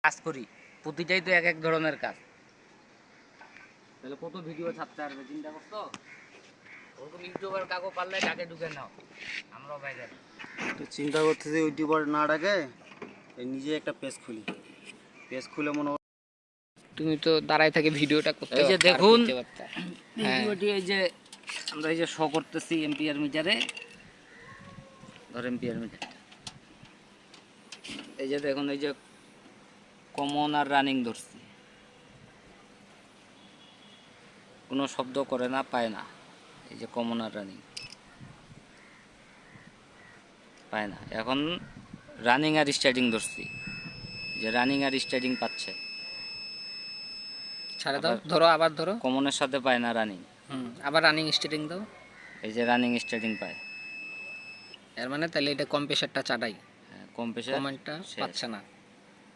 কাজ করি, প্রতিটাই তো এক এক ধরনের কাজ। তাহলে কত ভিডিও ছাড়তে পারবে চিন্তা করছো? ওরকম ইউটিউবার কাকু পারলে ডাকে ঢুকে নাও, আমরাও বাইরে। তো চিন্তা করতেছি ইউটিউবার না ডাকে নিজে একটা পেজ খুলি। পেজ খুলে মনে তুমি তো দাঁড়ায় থেকে ভিডিওটা করতে এই যে পারতা, আর দেখুন করতে পারতা। হ্যাঁ। ভিডিওটি, এই যে আমরা এই যে শো করতেছি এম্পিয়ার মিটারে, ধর এম্পিয়ার মিটার, এই যে দেখুন এই যে কমন আর রানিং ধরছি, কোনো শব্দ করে না, পায় না। এই যে কমন আর রানিং পায় না। এখন রানিং আর স্টার্টিং ধরছি, যে রানিং আর স্টার্টিং পাচ্ছে। ছাড়ে দাও, ধরো, আবার ধরো। কমনের সাথে পায় না রানিং। আবার রানিং স্টার্টিং দাও। এই যে রানিং স্টার্টিং পায়। এর মানে তাহলে এটা কম্প্রেসারটা চাটাই, হ্যাঁ, কম প্রেশার কমেন্টটা পাচ্ছে না।